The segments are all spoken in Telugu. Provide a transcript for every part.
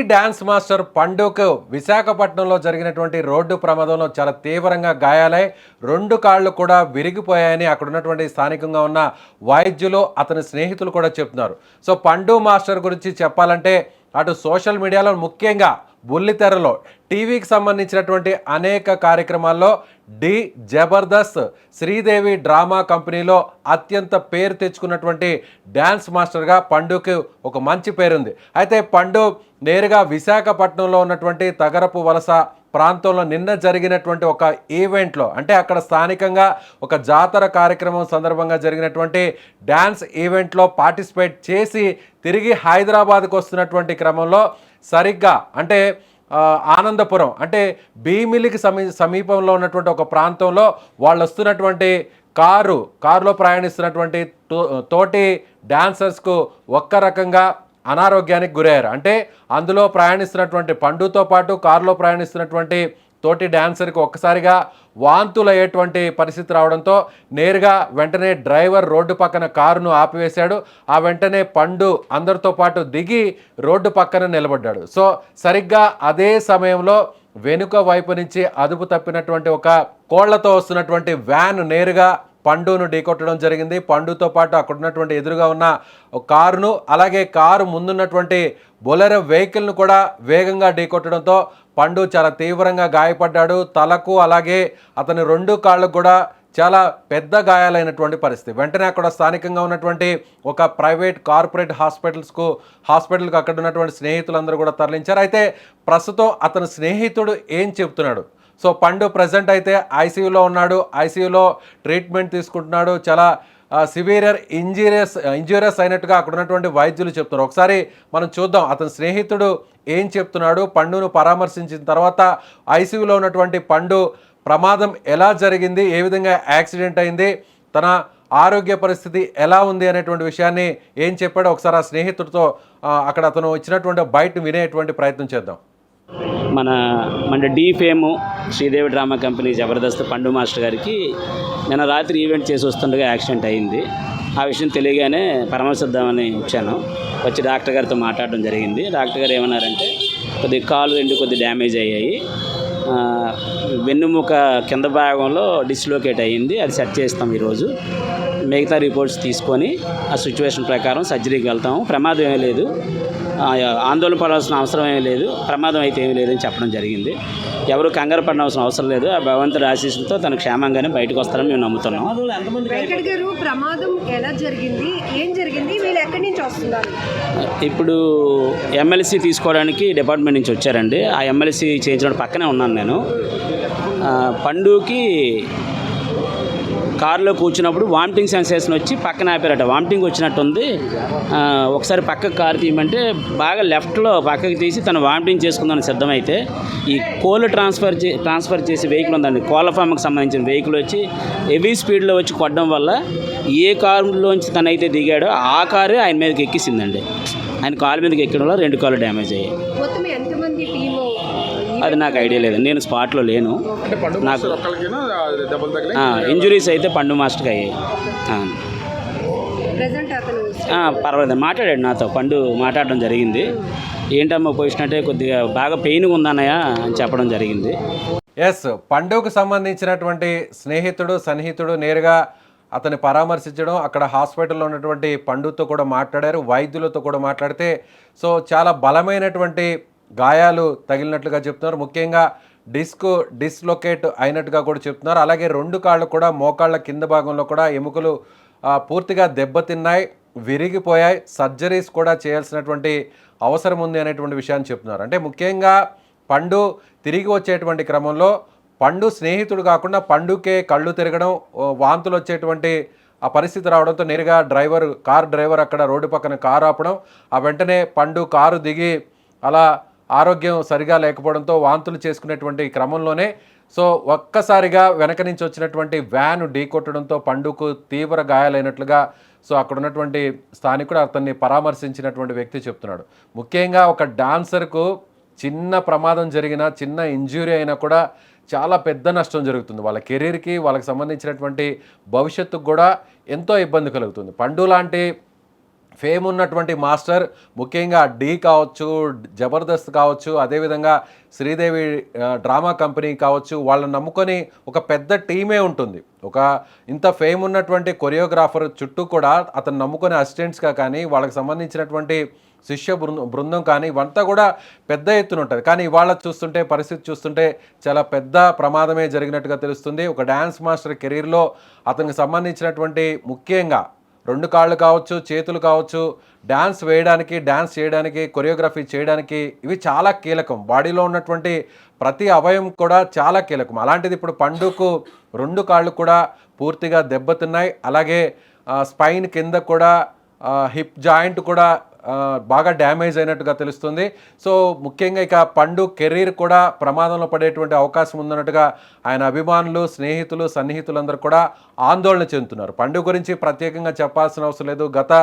డాన్స్ మాస్టర్ పండుకు విశాఖపట్నంలో జరిగినటువంటి రోడ్డు ప్రమాదంలో చాలా తీవ్రంగా గాయాలై రెండు కాళ్ళు కూడా విరిగిపోయాయని అక్కడ ఉన్నటువంటి స్థానికంగా ఉన్న వైద్యులు అతని స్నేహితులు కూడా చెప్తున్నారు. సో పండు మాస్టర్ గురించి చెప్పాలంటే అటు సోషల్ మీడియాలో ముఖ్యంగా బుల్లితెరలో టీవీకి సంబంధించినటువంటి అనేక కార్యక్రమాల్లో జబర్దస్త్ శ్రీదేవి డ్రామా కంపెనీలో అత్యంత పేరు తెచ్చుకున్నటువంటి డ్యాన్స్ మాస్టర్గా పండుకి ఒక మంచి పేరుంది. అయితే పండు నేరుగా విశాఖపట్నంలో ఉన్నటువంటి తగరపు వలస ప్రాంతంలో నిన్న జరిగినటువంటి ఒక ఈవెంట్లో, అంటే అక్కడ స్థానికంగా ఒక జాతర కార్యక్రమం సందర్భంగా జరిగినటువంటి డ్యాన్స్ ఈవెంట్లో పార్టిసిపేట్ చేసి తిరిగి హైదరాబాద్కు వస్తున్నటువంటి క్రమంలో సరిగ్గా అంటే ఆనందపురం అంటే భీమిలికి సమీపంలో ఉన్నటువంటి ఒక ప్రాంతంలో వాళ్ళు వస్తున్నటువంటి కారులో ప్రయాణిస్తున్నటువంటి తోటి డాన్సర్స్కు ఒక్క రకంగా అనారోగ్యానికి గురయ్యారు. అంటే అందులో ప్రయాణిస్తున్నటువంటి పండుతో పాటు కారులో ప్రయాణిస్తున్నటువంటి తోటి డాన్సర్కి ఒక్కసారిగా వాంతులు అయ్యేటువంటి పరిస్థితి రావడంతో నేరుగా వెంటనే డ్రైవర్ రోడ్డు పక్కన కారును ఆపివేశాడు. ఆ వెంటనే పండు అందరితో పాటు దిగి రోడ్డు పక్కన నిలబడ్డాడు. సో సరిగ్గా అదే సమయంలో వెనుక వైపు నుంచి అదుపు తప్పినటువంటి ఒక కోళ్లతో వస్తున్నటువంటి వ్యాన్ నేరుగా పండును ఢీకొట్టడం జరిగింది. పండుతో పాటు అక్కడ ఉన్నటువంటి ఎదురుగా ఉన్న కారును, అలాగే కారు ముందున్నటువంటి బొలెరో వెహికల్ను కూడా వేగంగా ఢీకొట్టడంతో పండు చాలా తీవ్రంగా గాయపడ్డాడు. తలకు అలాగే అతని రెండు కాళ్ళకు కూడా చాలా పెద్ద గాయాలైనటువంటి పరిస్థితి. వెంటనే అక్కడ స్థానికంగా ఉన్నటువంటి ఒక ప్రైవేట్ కార్పొరేట్ హాస్పిటల్కి అక్కడ ఉన్నటువంటి స్నేహితులందరూ కూడా తరలించారు. అయితే ప్రస్తుతం అతని స్నేహితుడు ఏం చెప్తున్నాడు? సో పండు ప్రజెంట్ అయితే ఐసీయూలో ఉన్నాడు, ఐసీయూలో ట్రీట్మెంట్ తీసుకుంటున్నాడు. చాలా సివియర్ ఇంజూరియస్ అయినట్టుగా అక్కడ ఉన్నటువంటి వైద్యులు చెప్తున్నారు. ఒకసారి మనం చూద్దాం అతని స్నేహితుడు ఏం చెప్తున్నాడు. పండును పరామర్శించిన తర్వాత ఐసీయూలో ఉన్నటువంటి పండు ప్రమాదం ఎలా జరిగింది, ఏ విధంగా యాక్సిడెంట్ అయింది, తన ఆరోగ్య పరిస్థితి ఎలా ఉంది అనేటువంటి విషయాన్ని ఏం చెప్పాడో ఒకసారి ఆ స్నేహితుడితో అక్కడ అతను ఇచ్చినటువంటి బయట వినేటువంటి ప్రయత్నం చేద్దాం. మన fame Sridevi drama company Jabardasth పండు మాస్టర్ గారికి నిన్న రాత్రి ఈవెంట్ చేసి వస్తుండగా యాక్సిడెంట్ అయింది. ఆ విషయం తెలియగానే పరామర్శిద్దామని వచ్చాను. వచ్చి డాక్టర్ గారితో మాట్లాడడం జరిగింది. డాక్టర్ గారు ఏమన్నారంటే కొద్దిగా కాలు రెండు కొద్దిగా డ్యామేజ్ అయ్యాయి, వెన్నుముక కింద భాగంలో డిస్లోకేట్ అయ్యింది, అది సెట్ చేస్తాం ఈరోజు, మిగతా రిపోర్ట్స్ తీసుకొని ఆ సిచ్యువేషన్ ప్రకారం సర్జరీకి వెళ్తాము, ప్రమాదం ఏమీ లేదు, ఆందోళన పడాల్సిన అవసరం ఏమీ లేదు, ప్రమాదం అయితే ఏమీ లేదని చెప్పడం జరిగింది. ఎవరు కంగారు పడాల్సిన అవసరం లేదు, ఆ భగవంతుడి ఆశీస్సులతో తను క్షేమంగానే బయటకు వస్తారని మేము నమ్ముతున్నాం. వెంకట్ గారు, ప్రమాదం ఎలా జరిగింది, ఏం జరిగింది, వీళ్ళు ఎక్కడి నుంచి వస్తున్నారు? ఇప్పుడు ఎమ్మెల్సీ తీసుకోవడానికి డిపార్ట్మెంట్ నుంచి వచ్చారండి. ఆ ఎమ్మెల్సీ చేయించడం పక్కనే ఉన్నాను నేను. పండుకి కారులో కూర్చున్నప్పుడు వామిటింగ్ సెన్సేషన్ వచ్చి పక్కన ఆపారట. వామిటింగ్ వచ్చినట్టుంది, ఒకసారి పక్కకు కారు తీయమంటే బాగా లెఫ్ట్లో పక్కకి తీసి తను వామిటింగ్ చేసుకుందని సిద్ధమైతే ఈ కోళ్ళు ట్రాన్స్ఫర్ చేసే వెహికల్ ఉందండి, కోళ్ళ ఫామ్కి సంబంధించిన వెహికల్ వచ్చి హెవీ స్పీడ్లో వచ్చి కొట్టడం వల్ల ఏ కారులోంచి తనైతే దిగాడో ఆ కారే ఆయన మీదకి ఎక్కిసిందండి. ఆయన కాలు మీదకి ఎక్కడం వల్ల రెండు కాళ్ళు డ్యామేజ్ అయ్యాయి. అది నాకు ఐడియా లేదు, నేను స్పాట్లో లేను. నాకు ఇంజురీస్ అయితే పండు మాస్టర్కి అయ్యాయి. పర్వాలేదు, మాట్లాడాడు నాతో, పండు మాట్లాడడం జరిగింది. ఏంటమ్మా పొజిషన్ అంటే కొద్దిగా బాగా పెయిన్గా ఉందన్నయ్య అని చెప్పడం జరిగింది. ఎస్, పండుకు సంబంధించినటువంటి సన్నిహితుడు నేరుగా అతన్ని పరామర్శించడం, అక్కడ హాస్పిటల్లో ఉన్నటువంటి పండుతో కూడా మాట్లాడారు, వైద్యులతో కూడా మాట్లాడితే సో చాలా బలమైనటువంటి గాయాలు తగిలినట్లుగా చెప్తున్నారు. ముఖ్యంగా డిస్లొకేట్ అయినట్టుగా కూడా చెప్తున్నారు. అలాగే రెండు కాళ్ళు కూడా మోకాళ్ళ కింద భాగంలో కూడా ఎముకలు పూర్తిగా దెబ్బతిన్నాయి, విరిగిపోయాయి, సర్జరీస్ కూడా చేయాల్సినటువంటి అవసరం ఉంది అనేటువంటి విషయాన్ని చెప్తున్నారు. అంటే ముఖ్యంగా పండు తిరిగి వచ్చేటువంటి క్రమంలో పండు స్నేహితుడు కాకుండా పండుకే కళ్ళు తిరగడం, వాంతులు వచ్చేటువంటి ఆ పరిస్థితి రావడంతో నేరుగా కారు డ్రైవర్ అక్కడ రోడ్డు పక్కన కారు ఆపడం, ఆ వెంటనే పండు కారు దిగి అలా ఆరోగ్యం సరిగా లేకపోవడంతో వాంతులు చేసుకునేటువంటి క్రమంలోనే సో ఒక్కసారిగా వెనక నుంచి వచ్చినటువంటి వ్యాన్ ఢీకొట్టడంతో పండుకు తీవ్ర గాయాలైనట్లుగా సో అక్కడ ఉన్నటువంటి స్థానికుడు అతన్ని పరామర్శించినటువంటి వ్యక్తి చెప్తున్నాడు. ముఖ్యంగా ఒక డాన్సర్కు చిన్న ప్రమాదం జరిగినా, చిన్న ఇంజ్యూరీ అయినా కూడా చాలా పెద్ద నష్టం జరుగుతుంది. వాళ్ళ కెరీర్కి, వాళ్ళకి సంబంధించినటువంటి భవిష్యత్తుకు కూడా ఎంతో ఇబ్బంది కలుగుతుంది. పండు లాంటి ఫేమ్ ఉన్నటువంటి మాస్టర్, ముఖ్యంగా డీ కావచ్చు, జబర్దస్త్ కావచ్చు, అదేవిధంగా శ్రీదేవి డ్రామా కంపెనీ కావచ్చు, వాళ్ళని నమ్ముకొని ఒక పెద్ద టీమే ఉంటుంది. ఒక ఇంత ఫేమ్ ఉన్నటువంటి కొరియోగ్రాఫర్ చుట్టూ కూడా అతను నమ్ముకునే అసిస్టెంట్స్గా కానీ, వాళ్ళకి సంబంధించినటువంటి శిష్య బృందం కానీ, ఇవంతా కూడా పెద్ద ఎత్తున ఉంటుంది. కానీ ఇవాళ చూస్తుంటే, పరిస్థితి చూస్తుంటే చాలా పెద్ద ప్రమాదమే జరిగినట్టుగా తెలుస్తుంది. ఒక డ్యాన్స్ మాస్టర్ కెరీర్లో అతనికి సంబంధించినటువంటి ముఖ్యంగా 2 కాళ్ళు కావచ్చు, చేతులు కావచ్చు, డ్యాన్స్ వేయడానికి, డ్యాన్స్ చేయడానికి, కొరియోగ్రఫీ చేయడానికి ఇవి చాలా కీలకం. బాడీలో ఉన్నటువంటి ప్రతి అవయవం కూడా చాలా కీలకం. అలాంటిది ఇప్పుడు పండుకు 2 కాళ్ళు కూడా పూర్తిగా దెబ్బతిన్నాయి. అలాగే స్పైన్ కింద కూడా హిప్ జాయింట్ కూడా బాగా డ్యామేజ్ అయినట్టుగా తెలుస్తుంది. సో ముఖ్యంగా ఇక పండు కెరీర్ కూడా ప్రమాదంలో పడేటువంటి అవకాశం ఉందన్నట్టుగా ఆయన అభిమానులు, స్నేహితులు, సన్నిహితులందరూ కూడా ఆందోళన చెందుతున్నారు. పండు గురించి ప్రత్యేకంగా చెప్పాల్సిన అవసరం లేదు. గత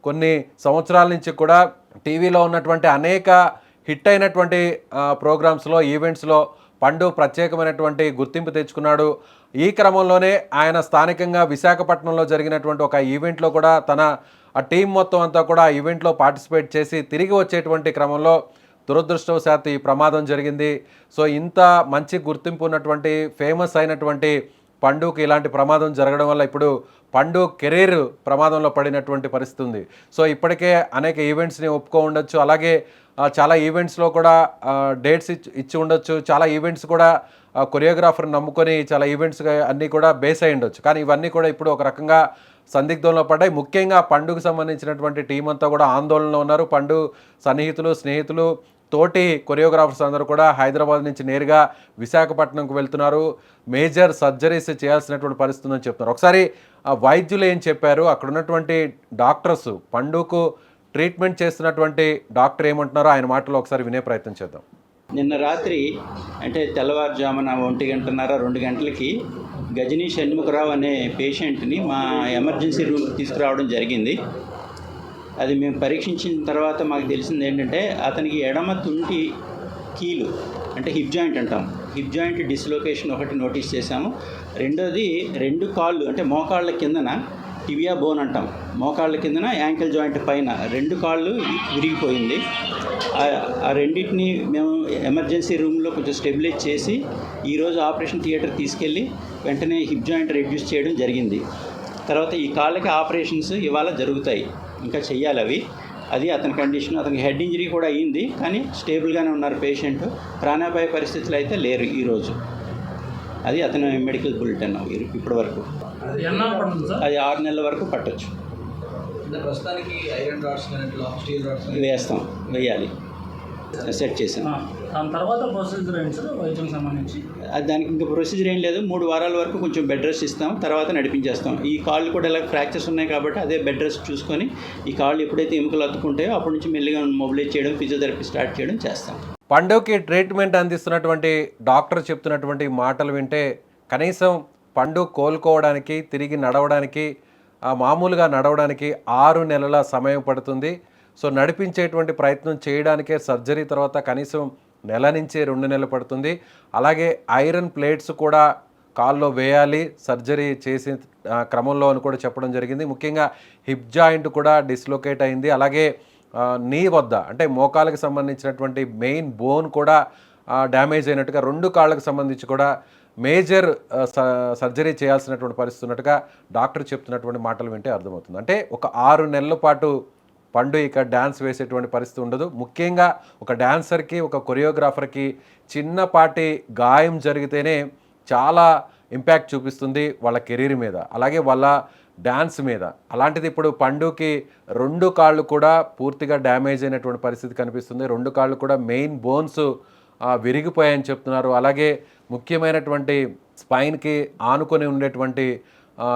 కొన్ని సంవత్సరాల నుంచి కూడా టీవీలో ఉన్నటువంటి అనేక హిట్ అయినటువంటి ప్రోగ్రామ్స్లో, ఈవెంట్స్లో పండు ప్రత్యేకమైనటువంటి గుర్తింపు తెచ్చుకున్నాడు. ఈ క్రమంలోనే ఆయన స్థానికంగా విశాఖపట్నంలో జరిగినటువంటి ఒక ఈవెంట్లో కూడా ఆ టీం మొత్తం అంతా కూడా ఆ ఈవెంట్లో పార్టిసిపేట్ చేసి తిరిగి వచ్చేటువంటి క్రమంలో దురదృష్టవశాత్తు ఈ ప్రమాదం జరిగింది. సో ఇంత మంచి గుర్తింపు ఉన్నటువంటి, ఫేమస్ అయినటువంటి పండుకి ఇలాంటి ప్రమాదం జరగడం వల్ల ఇప్పుడు పండు కెరీర్ ప్రమాదంలో పడినటువంటి పరిస్థితి ఉంది. సో ఇప్పటికే అనేక ఈవెంట్స్ని ఒప్పుకో ఉండొచ్చు, అలాగే చాలా ఈవెంట్స్లో కూడా డేట్స్ ఇచ్చి ఉండొచ్చు, చాలా ఈవెంట్స్ కూడా కొరియోగ్రాఫర్ని నమ్ముకొని చాలా ఈవెంట్స్ అన్నీ కూడా బేస్ అయి ఉండొచ్చు. కానీ ఇవన్నీ కూడా ఇప్పుడు ఒక రకంగా సందిగ్ధంలో పడ్డాయి. ముఖ్యంగా పండుకు సంబంధించినటువంటి టీం అంతా కూడా ఆందోళనలో ఉన్నారు. పండు సన్నిహితులు, స్నేహితులు, తోటి కొరియోగ్రాఫర్స్ అందరూ కూడా హైదరాబాద్ నుంచి నేరుగా విశాఖపట్నంకు వెళ్తున్నారు. మేజర్ సర్జరీస్ చేయాల్సినటువంటి పరిస్థితి ఉందని చెప్తున్నారు. ఒకసారి వైద్యులు ఏం చెప్పారు, అక్కడ ఉన్నటువంటి డాక్టర్స్, పండుకు ట్రీట్మెంట్ చేస్తున్నటువంటి డాక్టర్ ఏమంటున్నారో ఆయన మాటలో ఒకసారి వినే ప్రయత్నం చేద్దాం. నిన్న రాత్రి అంటే తెల్లవారుజామున 1:30, 2 గంటలకి గజనీ షణ్ముఖరావు అనే పేషెంట్ని మా ఎమర్జెన్సీ రూమ్కి తీసుకురావడం జరిగింది. అది మేము పరీక్షించిన తర్వాత మాకు తెలిసింది ఏంటంటే అతనికి ఎడమ తుంటి కీలు అంటే హిప్ జాయింట్ అంటాం, హిప్ జాయింట్ డిస్లొకేషన్ ఒకటి నోటీస్ చేశాము. రెండోది 2 కాళ్ళు అంటే మోకాళ్ళ కిందన టిబియా బోన్ అంటాం, మోకాళ్ళ కిందన యాంకిల్ జాయింట్ పైన 2 కాళ్ళు విరిగిపోయింది. ఆ రెండింటిని మేము ఎమర్జెన్సీ రూమ్లో కొంచెం స్టెబిలైజ్ చేసి ఈరోజు ఆపరేషన్ థియేటర్ తీసుకెళ్ళి వెంటనే హిప్ జాయింట్ రెడ్యూస్ చేయడం జరిగింది. తర్వాత ఈ కాళ్ళకి ఆపరేషన్స్ ఇవాళ జరుగుతాయి, ఇంకా చెయ్యాలి అవి. అది అతని కండిషన్. అతనికి హెడ్ ఇంజరీ కూడా అయ్యింది, కానీ స్టేబుల్గానే ఉన్నారు పేషెంట్. ప్రాణాపాయ పరిస్థితులు అయితే లేరు ఈరోజు. అది అతని మెడికల్ బులెటిన్ ఇప్పటి వరకు. అది 6 నెలల వరకు పట్టొచ్చు. ప్రస్తుతానికి ఐరన్ రాడ్స్ స్టీల్ రాడ్స్ వేయాలి, సెట్ చేసాం. దాని తర్వాత ప్రొసీజర్ ఏంటి సార్ వైద్యం సంబంధించి? దానికి ఇంకా ప్రొసీజర్ ఏం లేదు. 3 వారాల వరకు కొంచెం బెడ్ రెస్ట్ ఇస్తాం, తర్వాత నడిపించేస్తాం. ఈ కాళ్ళు కూడా ఇలా ఫ్రాక్చర్స్ ఉన్నాయి కాబట్టి అదే బెడ్ రెస్ట్ చూసుకొని ఈ కాళ్ళు ఎప్పుడైతే ఎముకలు అతుక్కుంటాయో అప్పటి నుంచి మెల్లిగా మొబిలైజ్ చేయడం, ఫిజియోథెరపీ స్టార్ట్ చేయడం చేస్తాం. పండుకి ట్రీట్మెంట్ అందిస్తున్నటువంటి డాక్టర్ చెప్తున్నటువంటి మాటలు వింటే కనీసం పండు కోలుకోవడానికి, తిరిగి నడవడానికి, మామూలుగా నడవడానికి 6 నెలల సమయం పడుతుంది. సో నడిపించేటువంటి ప్రయత్నం చేయడానికే సర్జరీ తర్వాత కనీసం 1 నెల నుంచి 2 నెలలు పడుతుంది. అలాగే ఐరన్ ప్లేట్స్ కూడా కాల్లో వేయాలి సర్జరీ చేసే క్రమంలో అని కూడా చెప్పడం జరిగింది. ముఖ్యంగా హిప్ జాయింట్ కూడా డిస్లొకేట్ అయింది. అలాగే నీ వద్ద అంటే మోకాళ్ళకి సంబంధించినటువంటి మెయిన్ బోన్ కూడా డ్యామేజ్ అయినట్టుగా, 2 కాళ్ళకు సంబంధించి కూడా మేజర్ సర్జరీ చేయాల్సినటువంటి పరిస్థితి ఉన్నట్టుగా డాక్టర్ చెప్తున్నటువంటి మాటలు వింటే అర్థమవుతుంది. అంటే ఒక 6 నెలల పాటు పండు ఇక డ్యాన్స్ వేసేటువంటి పరిస్థితి ఉండదు. ముఖ్యంగా ఒక డ్యాన్సర్కి, ఒక కొరియోగ్రాఫర్కి చిన్నపాటి గాయం జరిగితేనే చాలా ఇంపాక్ట్ చూపిస్తుంది వాళ్ళ కెరీర్ మీద, అలాగే వాళ్ళ డ్యాన్స్ మీద. అలాంటిది ఇప్పుడు పండుకి 2 కాళ్ళు కూడా పూర్తిగా డ్యామేజ్ అయినటువంటి పరిస్థితి కనిపిస్తుంది. 2 కాళ్ళు కూడా మెయిన్ బోన్స్ విరిగిపోయాయని చెప్తున్నారు. అలాగే ముఖ్యమైనటువంటి స్పైన్కి ఆనుకొని ఉండేటువంటి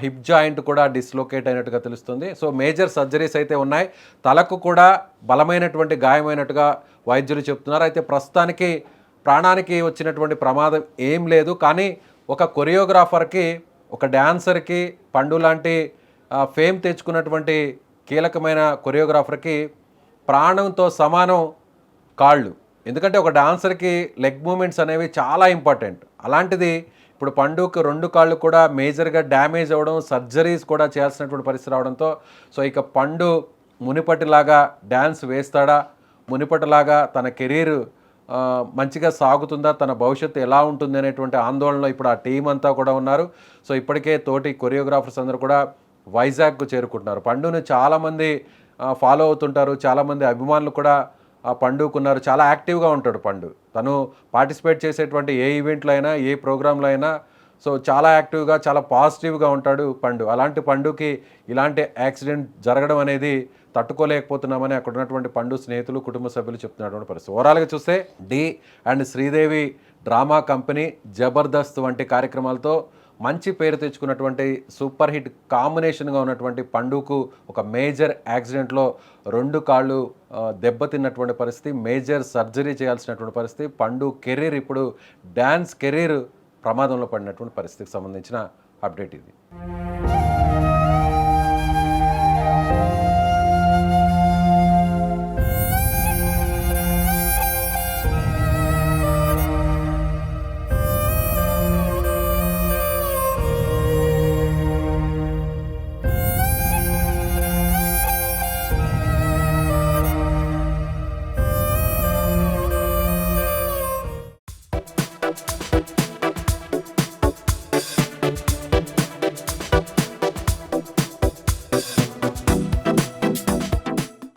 హిప్ జాయింట్ కూడా డిస్లొకేట్ అయినట్టుగా తెలుస్తుంది. సో మేజర్ సర్జరీస్ అయితే ఉన్నాయి. తలకు కూడా బలమైనటువంటి గాయమైనట్టుగా వైద్యులు చెప్తున్నారు. అయితే ప్రస్తుతానికి ప్రాణానికి వచ్చినటువంటి ప్రమాదం ఏం లేదు. కానీ ఒక కొరియోగ్రాఫర్కి, ఒక డ్యాన్సర్కి, పండు లాంటి ఫేమ్ తెచ్చుకున్నటువంటి కీలకమైన కొరియోగ్రాఫర్కి ప్రాణంతో సమానం కాళ్ళు. ఎందుకంటే ఒక డాన్సర్కి లెగ్ మూమెంట్స్ అనేవి చాలా ఇంపార్టెంట్. అలాంటిది ఇప్పుడు పండుకి 2 కాళ్ళు కూడా మేజర్గా డ్యామేజ్ అవ్వడం, సర్జరీస్ కూడా చేయాల్సినటువంటి పరిస్థితి రావడంతో సో ఇక పండు మునిపటిలాగా డ్యాన్స్ వేస్తాడా, మునిపటిలాగా తన కెరీర్ మంచిగా సాగుతుందా, తన భవిష్యత్తు ఎలా ఉంటుంది అనేటువంటి ఆందోళనలో ఇప్పుడు ఆ టీం అంతా కూడా ఉన్నారు. సో ఇప్పటికే తోటి కొరియోగ్రాఫర్స్ అందరూ కూడా వైజాగ్కు చేరుకుంటున్నారు. పండుని చాలామంది ఫాలో అవుతుంటారు, చాలామంది అభిమానులు కూడా పండుకున్నారు. చాలా యాక్టివ్గా ఉంటాడు పండు. తను పార్టిసిపేట్ చేసేటువంటి ఏ ఈవెంట్లో అయినా, ఏ ప్రోగ్రాంలో అయినా సో చాలా యాక్టివ్గా, చాలా పాజిటివ్గా ఉంటాడు పండు. అలాంటి పండుకి ఇలాంటి యాక్సిడెంట్ జరగడం అనేది తట్టుకోలేకపోతున్నామని అక్కడ ఉన్నటువంటి పండు స్నేహితులు, కుటుంబ సభ్యులు చెప్తున్నటువంటి పరిస్థితి. ఓవరాల్గా చూస్తే Dhee and Sridevi drama company, Jabardasth వంటి కార్యక్రమాలతో మంచి పేరు తెచ్చుకున్నటువంటి సూపర్ హిట్ కాంబినేషన్గా ఉన్నటువంటి పండుకు ఒక మేజర్ యాక్సిడెంట్లో 2 కాళ్ళు దెబ్బతిన్నటువంటి పరిస్థితి, మేజర్ సర్జరీ చేయాల్సినటువంటి పరిస్థితి. పండు కెరీర్ ఇప్పుడు డ్యాన్స్ కెరీర్ ప్రమాదంలో పడినటువంటి పరిస్థితికి సంబంధించిన అప్డేట్ ఇది.